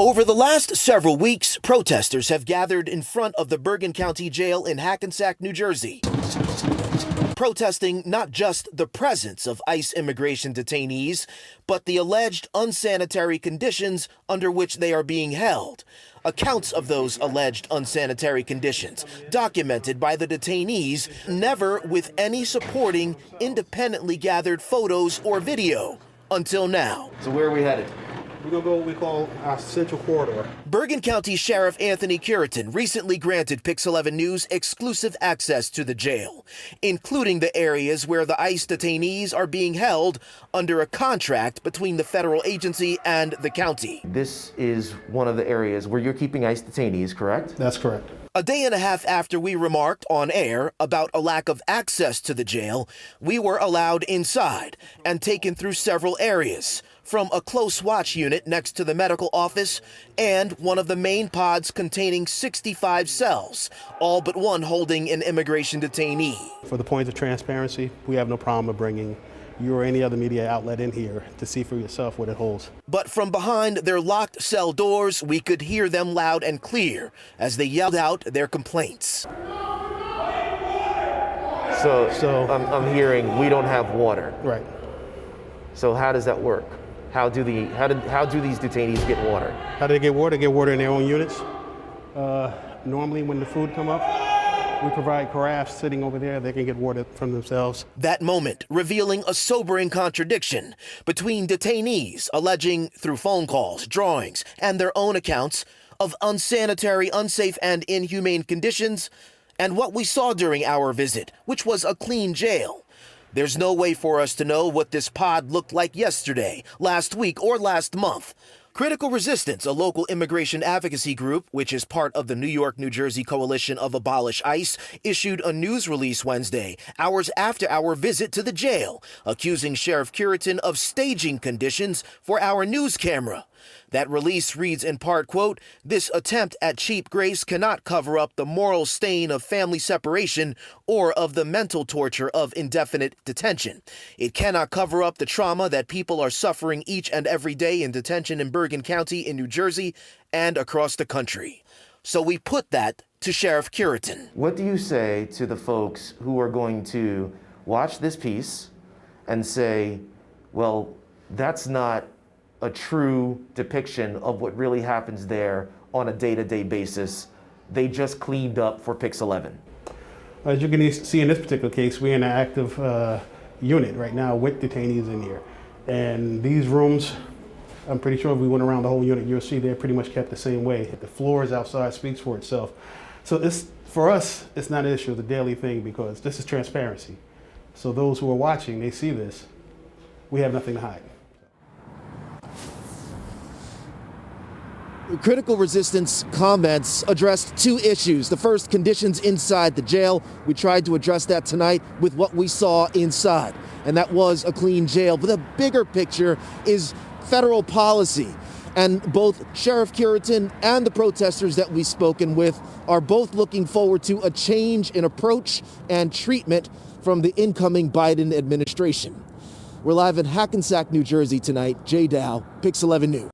Over the last several weeks, protesters have gathered in front of the Bergen County Jail in Hackensack, New Jersey, protesting not just the presence of ICE immigration detainees, but the alleged unsanitary conditions under which they are being held. Accounts of those alleged unsanitary conditions, documented by the detainees, never with any supporting, independently gathered photos or video, until now. So where are we headed? We're going to go what we call our central corridor. Bergen County Sheriff Anthony Curitin recently granted Pix 11 News exclusive access to the jail, including the areas where the ICE detainees are being held under a contract between the federal agency and the county. This is one of the areas where you're keeping ICE detainees, correct? That's correct. A day and a half after we remarked on air about a lack of access to the jail, we were allowed inside and taken through several areas, from a close watch unit next to the medical office and one of the main pods containing 65 cells, all but one holding an immigration detainee. For the point of transparency, we have no problem of bringing you or any other media outlet in here to see for yourself what it holds. But from behind their locked cell doors, we could hear them loud and clear as they yelled out their complaints. So I'm hearing we don't have water. Right. So how does that work? How do these detainees get water? How do they get water? They get water in their own units. Normally when the food come up, we provide carafes sitting over there. They can get water from themselves. That moment revealing a sobering contradiction between detainees alleging through phone calls, drawings, and their own accounts of unsanitary, unsafe, and inhumane conditions, and what we saw during our visit, which was a clean jail. There's no way for us to know what this pod looked like yesterday, last week, or last month. Critical Resistance, a local immigration advocacy group, which is part of the New York, New Jersey coalition of Abolish ICE, issued a news release Wednesday, hours after our visit to the jail, accusing Sheriff Curitin of staging conditions for our news camera. That release reads in part, quote, "This attempt at cheap grace cannot cover up the moral stain of family separation or of the mental torture of indefinite detention. It cannot cover up the trauma that people are suffering each and every day in detention in Bergen County in New Jersey and across the country." So we put that to Sheriff Curitin. What do you say to the folks who are going to watch this piece and say, well, that's not a true depiction of what really happens there on a day-to-day basis? They just cleaned up for Pix 11. As you can see in this particular case, we're in an active unit right now with detainees in here. And these rooms, I'm pretty sure if we went around the whole unit, you'll see they're pretty much kept the same way. The floors outside speaks for itself. So for us, it's not an issue, it's a daily thing because this is transparency. So those who are watching, they see this. We have nothing to hide. Critical Resistance comments addressed two issues. The first, conditions inside the jail. We tried to address that tonight with what we saw inside, and that was a clean jail. But the bigger picture is federal policy. And both Sheriff Curitin and the protesters that we've spoken with are both looking forward to a change in approach and treatment from the incoming Biden administration. We're live in Hackensack, New Jersey tonight. Jay Dow, Pix 11 News.